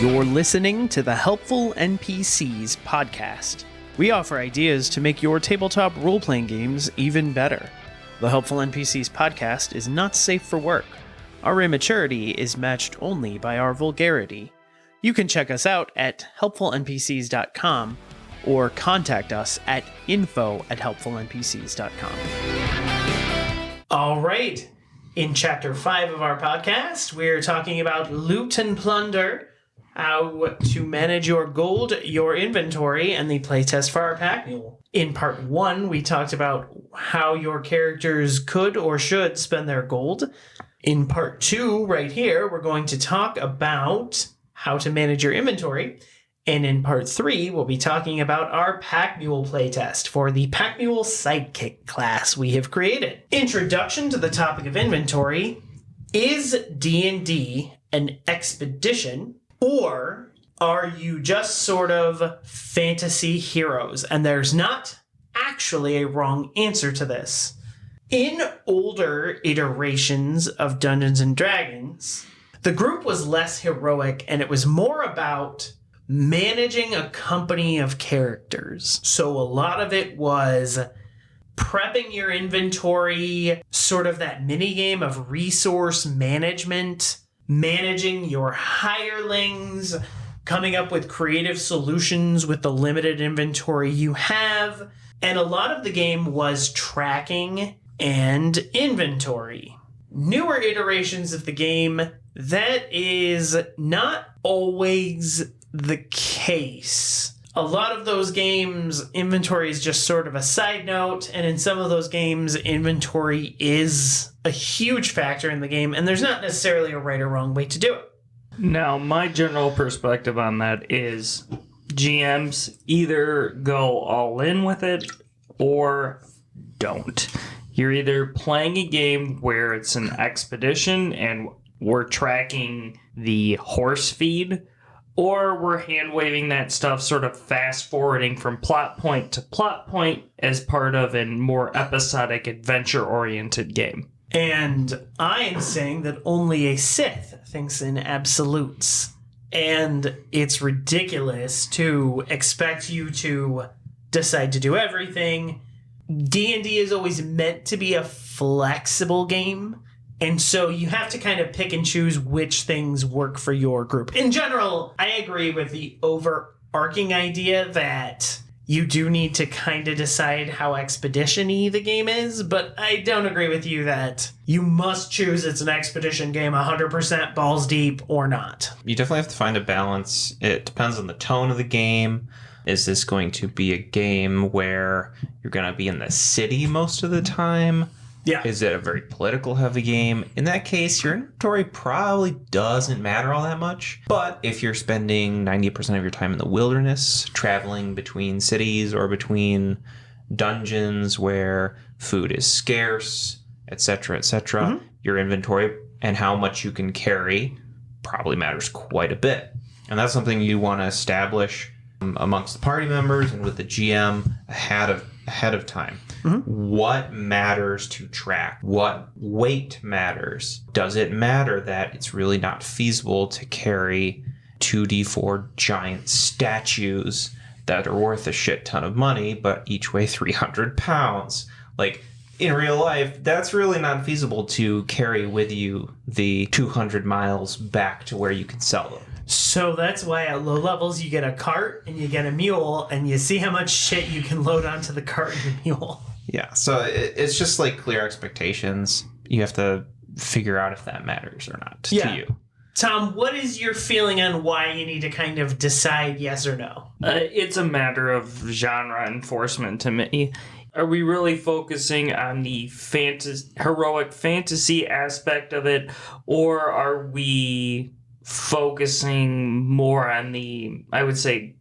You're listening to the Helpful NPCs podcast. We offer ideas to make your tabletop role-playing games even better. The Helpful NPCs podcast is not safe for work. Our immaturity is matched only by our vulgarity. You can check us out at helpfulnpcs.com or contact us at info@helpfulnpcs.com. All right. In Chapter 5 of our podcast, we're talking about loot and plunder, how to manage your gold, your inventory, and the playtest for our pack mule. In Part 1, we talked about how your characters could or should spend their gold. In Part 2, right here, we're going to talk about how to manage your inventory. And in Part 3, we'll be talking about our Pack Mule playtest for the Pack Mule Sidekick class we have created. Introduction to the topic of inventory. Is D&D an expedition, or are you just sort of fantasy heroes? And there's not actually a wrong answer to this. In older iterations of Dungeons & Dragons, the group was less heroic, and it was more about managing a company of characters. So a lot of it was prepping your inventory, sort of that mini game of resource management, managing your hirelings, coming up with creative solutions with the limited inventory you have. And a lot of the game was tracking and inventory. Newer iterations of the game, that is not always the case. A lot of those games, inventory is just sort of a side note, and in some of those games, inventory is a huge factor in the game, and there's not necessarily a right or wrong way to do it. Now, my general perspective on that is GMs either go all in with it or don't. You're either playing a game where it's an expedition and we're tracking the horse feed, or we're hand-waving that stuff, sort of fast-forwarding from plot point to plot point as part of a more episodic, adventure-oriented game. And I am saying that only a Sith thinks in absolutes. And it's ridiculous to expect you to decide to do everything. D&D is always meant to be a flexible game. And so you have to kind of pick and choose which things work for your group. In general, I agree with the overarching idea that you do need to kind of decide how expedition-y the game is, but I don't agree with you that you must choose it's an expedition game 100% balls deep or not. You definitely have to find a balance. It depends on the tone of the game. Is this going to be a game where you're going to be in the city most of the time? Yeah. Is it a very political heavy game? In that case, your inventory probably doesn't matter all that much. But if you're spending 90% of your time in the wilderness, traveling between cities or between dungeons where food is scarce, etc., your inventory and how much you can carry probably matters quite a bit. And that's something you want to establish amongst the party members and with the GM ahead of time. What matters to track? What weight matters? Does it matter that it's really not feasible to carry 2d4 giant statues that are worth a shit ton of money, but each weigh 300 pounds? Like, in real life, that's really not feasible to carry with you the 200 miles back to where you can sell them. So that's why at low levels you get a cart and you get a mule and you see how much shit you can load onto the cart and the mule. Yeah, so it's just like clear expectations. You have to figure out if that matters or not to you. Tom, what is your feeling on why you need to kind of decide yes or no? It's a matter of genre enforcement to me. Are we really focusing on the heroic fantasy aspect of it, or are we focusing more on the, I would say,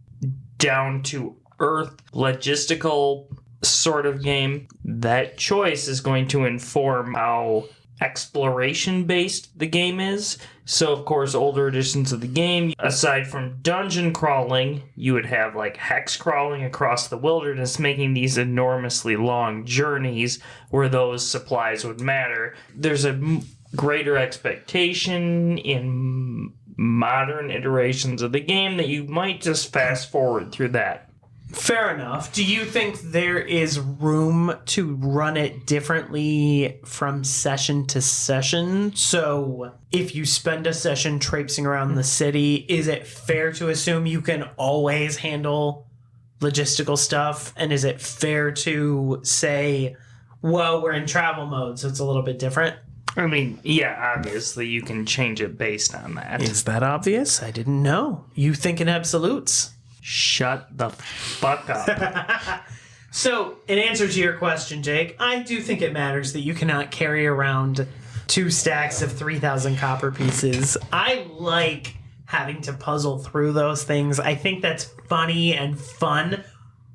down-to-earth logistical sort of game? That choice is going to inform how exploration-based the game is. So, of course, older editions of the game, aside from dungeon crawling, you would have like hex crawling across the wilderness, making these enormously long journeys where those supplies would matter. There's a greater expectation in modern iterations of the game that you might just fast forward through that. Fair enough. Do you think there is room to run it differently from session to session? So if you spend a session traipsing around the city, is it fair to assume you can always handle logistical stuff? And is it fair to say, well, we're in travel mode, so it's a little bit different? I mean, yeah, obviously you can change it based on that. Is that obvious? I didn't know. You think in absolutes. Shut the fuck up. So, in answer to your question, Jake, I do think it matters that you cannot carry around 2 stacks of 3,000 copper pieces. I like having to puzzle through those things. I think that's funny and fun,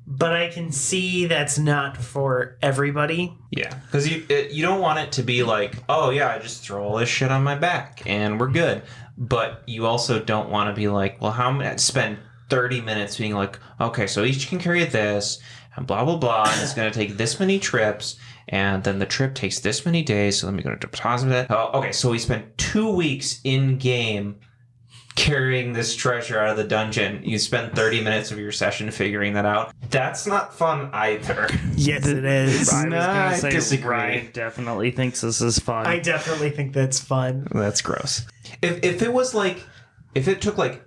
but I can see that's not for everybody. Yeah, because you don't want it to be like, oh yeah, I just throw all this shit on my back and we're good. But you also don't want to be like, well, how am I going to spend 30 minutes being like, okay, so each can carry this and blah, blah, blah, and it's going to take this many trips, and then the trip takes this many days, so let me go to deposit it. Oh, okay, so we spent 2 weeks in game carrying this treasure out of the dungeon. You spend 30 minutes of your session figuring that out. That's not fun either. Yes, it is. I was I going to say, disagree. Ryan definitely thinks this is fun. I definitely think that's fun. That's gross. If it was like, if it took like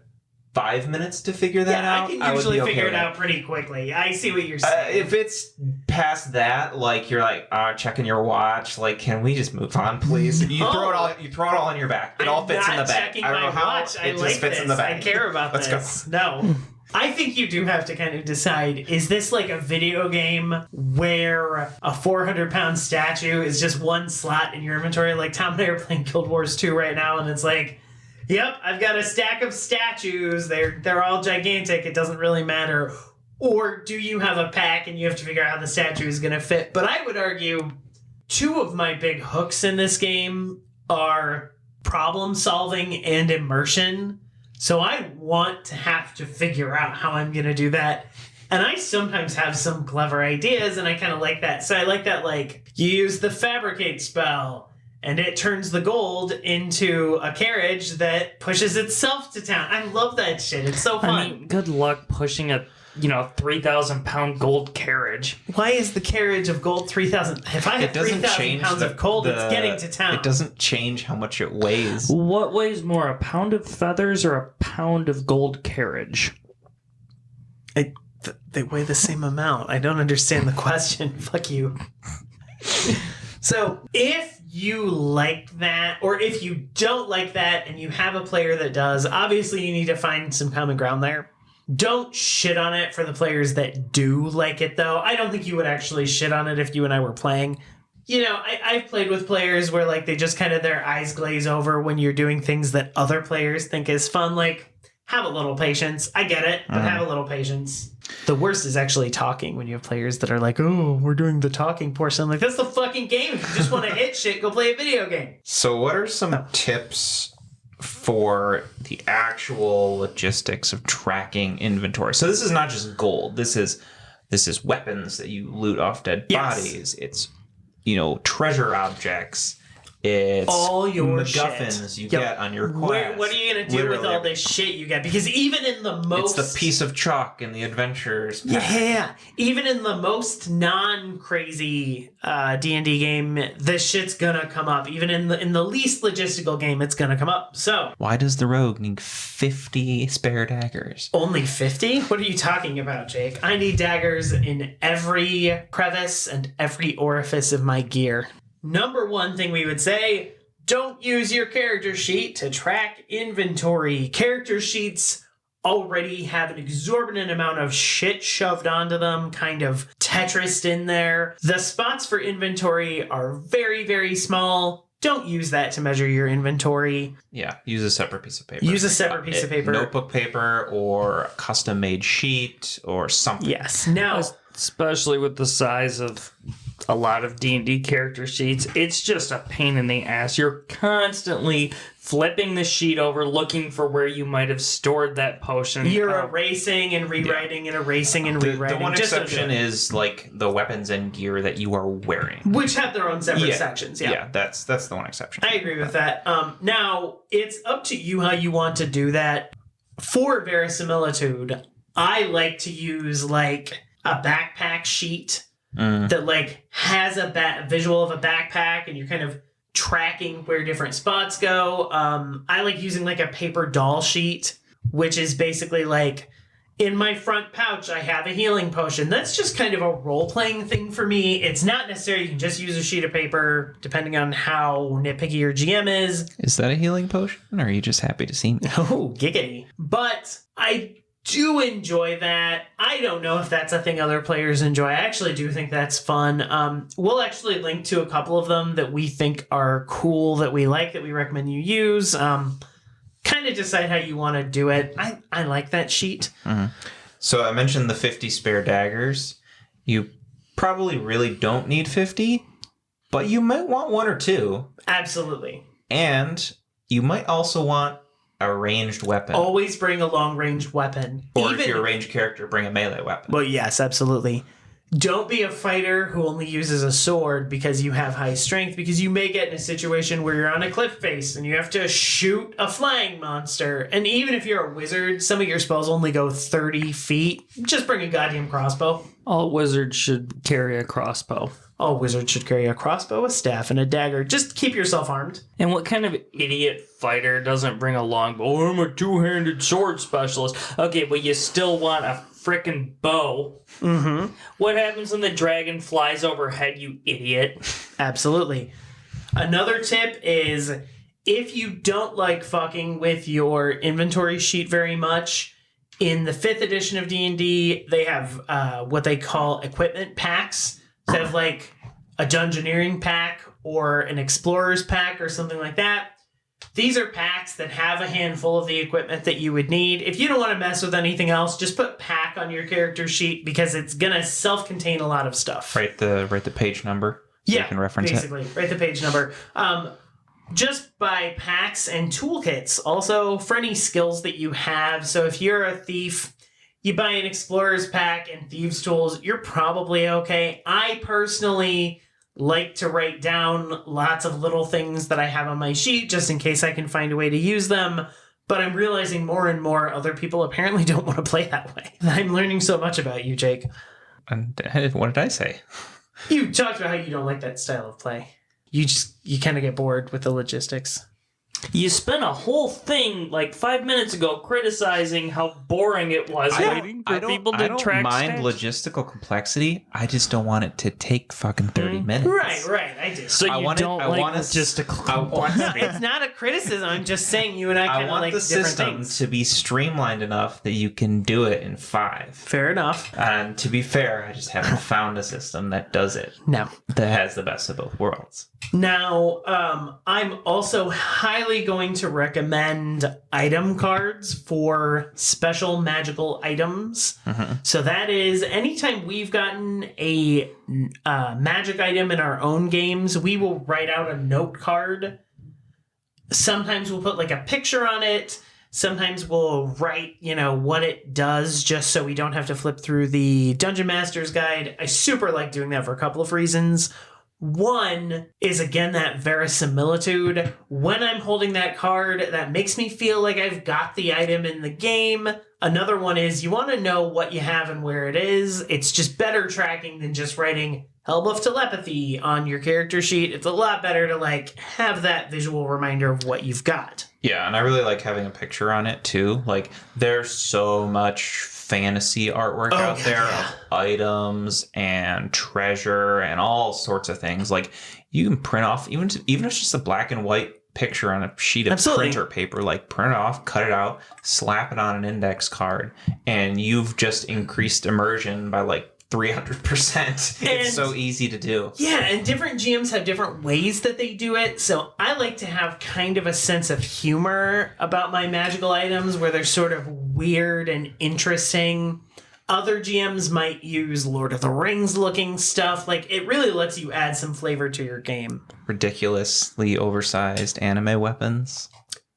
5 minutes to figure that out, I can usually would be okay figure with it out pretty quickly. I see what you're saying. If it's past that, like you're like checking your watch, like can we just move on, please? You throw it all on your back. It all fits in the bag. Checking I don't know my how watch. I it like just fits this. in the bag. I care about Let's this. go. No. I think you do have to kind of decide, is this like a video game where a 400-pound statue is just one slot in your inventory? Like Tom and I are playing Guild Wars 2 right now, and it's like, yep, I've got a stack of statues. They're all gigantic. It doesn't really matter. Or do you have a pack and you have to figure out how the statue is going to fit? But I would argue 2 of my big hooks in this game are problem solving and immersion. So I want to have to figure out how I'm going to do that. And I sometimes have some clever ideas, and I kind of like that. So I like that, like, you use the fabricate spell, and it turns the gold into a carriage that pushes itself to town. I love that shit. It's so fun. I mean, good luck pushing a 3,000-pound gold carriage. Why is the carriage of gold 3,000? If I have 3,000 pounds of gold, it's getting to town. It doesn't change how much it weighs. What weighs more, a pound of feathers or a pound of gold carriage? They weigh the same amount. I don't understand the question. Fuck you. So, if you like that, or if you don't like that and you have a player that does, obviously you need to find some common ground there. Don't shit on it for the players that do like it, though. I don't think you would actually shit on it if you and I were playing. I've played with players where, like, they just kind of, their eyes glaze over when you're doing things that other players think is fun. Like, have a little patience. I get it, but have a little patience. The worst is actually talking when you have players that are like, oh, we're doing the talking portion. I'm like, that's the fucking game. If you just want to hit shit, go play a video game. So what are some tips for the actual logistics of tracking inventory? So this is not just gold. This is weapons that you loot off dead bodies. It's treasure objects. It's all your MacGuffins shit you get on your quest. What are you going to do with all this shit you get? Because even in the most... It's the piece of chalk in the adventures pack. Yeah. Even in the most non-crazy D&D game, this shit's going to come up. Even in the least logistical game, it's going to come up. So... Why does the rogue need 50 spare daggers? Only 50? What are you talking about, Jake? I need daggers in every crevice and every orifice of my gear. Number one thing we would say, don't use your character sheet to track inventory. Character sheets already have an exorbitant amount of shit shoved onto them, kind of Tetrised in there. The spots for inventory are very, very small. Don't use that to measure your inventory. Yeah, use a separate piece of paper. Use a separate piece of paper. Notebook paper or a custom-made sheet or something. Yes. Now... Especially with the size of a lot of D&D character sheets, it's just a pain in the ass. You're constantly flipping the sheet over, looking for where you might have stored that potion. You're erasing and rewriting and erasing and rewriting. The one Just exception is like the weapons and gear that you are wearing, which have their own separate sections. Yeah, that's the one exception. I agree with that. Now, it's up to you how you want to do that. For verisimilitude, I like to use like a backpack sheet that like has a visual of a backpack, and you're kind of tracking where different spots go. I like using like a paper doll sheet, which is basically like, in my front pouch, I have a healing potion. That's just kind of a role-playing thing for me. It's not necessary. You can just use a sheet of paper, depending on how nitpicky your GM is. Is that a healing potion, or are you just happy to see me? Oh, giggity. But I do enjoy that. I don't know if that's a thing other players enjoy. I actually do think that's fun. We'll actually link to a couple of them that we think are cool, that we like, that we recommend you use. Kind of decide how you want to do it. I like that sheet. Mm-hmm. So I mentioned the 50 spare daggers. You probably really don't need 50, but you might want one or two. Absolutely. And you might also want a ranged weapon. Always bring a long-range weapon. Or if you're a ranged character, bring a melee weapon. Well, yes, absolutely. Don't be a fighter who only uses a sword because you have high strength, because you may get in a situation where you're on a cliff face and you have to shoot a flying monster. And even if you're a wizard, some of your spells only go 30 feet. Just bring a goddamn crossbow. All wizards should carry a crossbow. All wizards should carry a crossbow, a staff, and a dagger. Just keep yourself armed. And what kind of idiot fighter doesn't bring a longbow? Oh, I'm a two-handed sword specialist. Okay, but you still want a frickin' bow. Mm-hmm. What happens when the dragon flies overhead, you idiot? Absolutely. Another tip is, if you don't like fucking with your inventory sheet very much, in the 5th edition of D&D, they have what they call equipment packs. So they have like a dungeoneering pack or an explorer's pack or something like that. These are packs that have a handful of the equipment that you would need. If you don't want to mess with anything else, just put pack on your character sheet, because it's going to self-contain a lot of stuff. Write the page number so you can reference basically. Write the page number. Just buy packs and toolkits. Also, for any skills that you have. So if you're a thief, you buy an explorer's pack and thieves' tools, you're probably okay. I personally like to write down lots of little things that I have on my sheet just in case I can find a way to use them. But I'm realizing more and more other people apparently don't want to play that way. I'm learning so much about you, Jake. And what did I say? You talked about how you don't like that style of play. You kind of get bored with the logistics. You spent a whole thing like 5 minutes ago criticizing how boring it was waiting for people to track I don't mind stats. logistical complexity. I just don't want it to take fucking 30 minutes. Right, I do. So you don't like logistical complexity. It's not a criticism. I'm just saying you and I kind of like the different system things. to be streamlined enough that you can do it in 5. Fair enough. And to be fair, I just haven't found a system that does it. No. That has the best of both worlds. Now, I'm also highly going to recommend item cards for special magical items. Mm-hmm. So that is, anytime we've gotten a magic item in our own games, we will write out a note card. Sometimes we'll put like a picture on it. Sometimes we'll write, what it does, just so we don't have to flip through the Dungeon Master's Guide. I super like doing that for a couple of reasons. One is, again, that verisimilitude. When I'm holding that card, that makes me feel like I've got the item in the game. Another one is, you want to know what you have and where it is. It's just better tracking than just writing Helm of Telepathy on your character sheet. It's a lot better to have that visual reminder of what you've got. Yeah, and I really like having a picture on it too. There's so much fantasy artwork out there of items and treasure and all sorts of things. You can print off, even if it's just a black and white picture on a sheet of printer paper, print it off, cut it out, slap it on an index card, and you've just increased immersion by 300%. It's so easy to do. Yeah, and different GMs have different ways that they do it. So I like to have kind of a sense of humor about my magical items, where they're sort of weird and interesting. Other GMs might use Lord of the Rings looking stuff. Like, it really lets you add some flavor to your game. Ridiculously oversized anime weapons.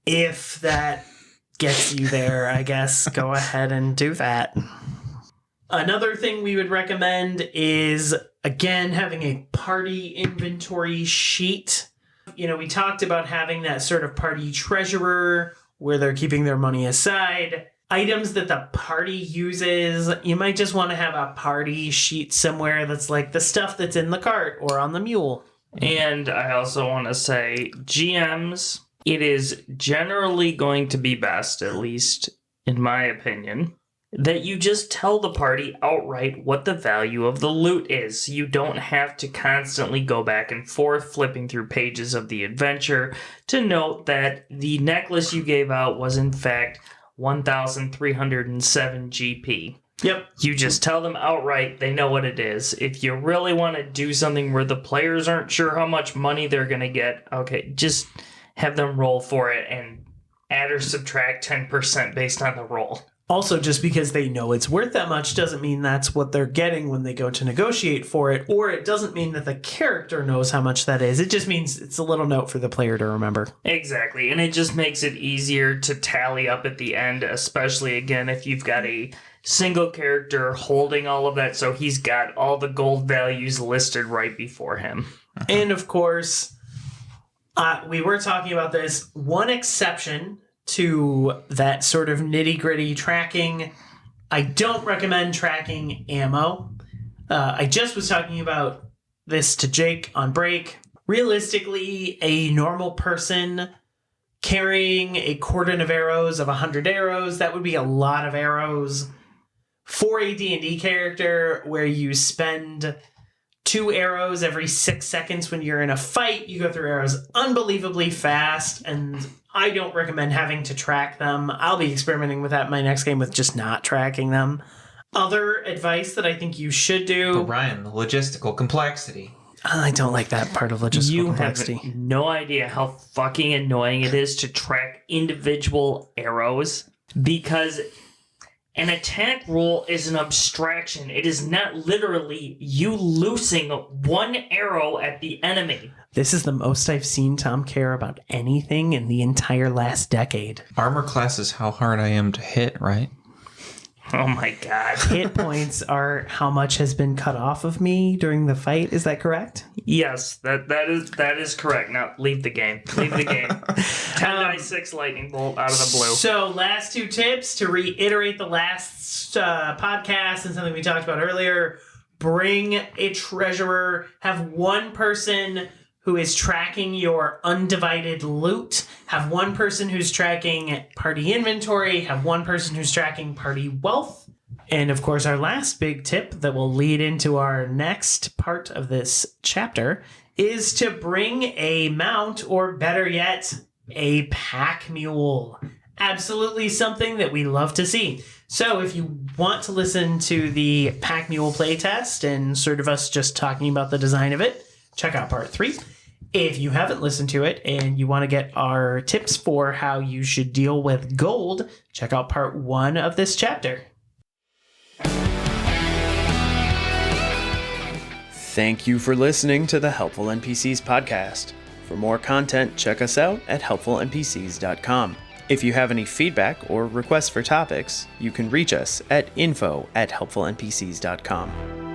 If that gets you there, I guess, go ahead and do that. Another thing we would recommend is, again, having a party inventory sheet. You know, we talked about having that sort of party treasurer where they're keeping their money aside. Items that the party uses, you might just want to have a party sheet somewhere that's like the stuff that's in the cart or on the mule. And I also want to say, GMs, it is generally going to be best, at least in my opinion, that you just tell the party outright what the value of the loot is. You don't have to constantly go back and forth flipping through pages of the adventure to note that the necklace you gave out was in fact 1,307 GP. Yep. You just tell them outright, they know what it is. If you really want to do something where the players aren't sure how much money they're going to get, okay, just have them roll for it and add or subtract 10% based on the roll. Also, just because they know it's worth that much doesn't mean that's what they're getting when they go to negotiate for it, or it doesn't mean that the character knows how much that is. It just means it's a little note for the player to remember. Exactly, and it just makes it easier to tally up at the end, especially, again, if you've got a single character holding all of that, so he's got all the gold values listed right before him. And, of course, we were talking about this. One exception to that sort of nitty-gritty tracking, I don't recommend tracking ammo. I just was talking about this to Jake on break. Realistically, a normal person carrying a cordon of arrows of 100 arrows, that would be a lot of arrows. For a D&D character where you spend 2 arrows every 6 seconds when you're in a fight, you go through arrows unbelievably fast, and I don't recommend having to track them. I'll be experimenting with that in my next game with just not tracking them. Other advice that I think you should do... But Ryan, the logistical complexity. I don't like that part of logistical complexity. You have no idea how fucking annoying it is to track individual arrows, because an attack roll is an abstraction. It is not literally you loosing one arrow at the enemy. This is the most I've seen Tom care about anything in the entire last decade. Armor class is how hard I am to hit, right? Oh my god. Hit points are how much has been cut off of me during the fight. Is that correct? Yes, that is correct. Now leave the game. Leave the game. 10-6 lightning bolt out of the blue. So last 2 tips to reiterate the last podcast and something we talked about earlier. Bring a treasurer. Have one person who is tracking your undivided loot. Have one person who's tracking party inventory. Have one person who's tracking party wealth. And of course, our last big tip that will lead into our next part of this chapter is to bring a mount, or better yet, a pack mule. Absolutely something that we love to see. So if you want to listen to the pack mule playtest and sort of us just talking about the design of it, check out part 3. If you haven't listened to it and you want to get our tips for how you should deal with gold, check out part 1 of this chapter. Thank you for listening to the Helpful NPCs podcast. For more content, check us out at helpfulnpcs.com. If you have any feedback or requests for topics, you can reach us at info@helpfulnpcs.com.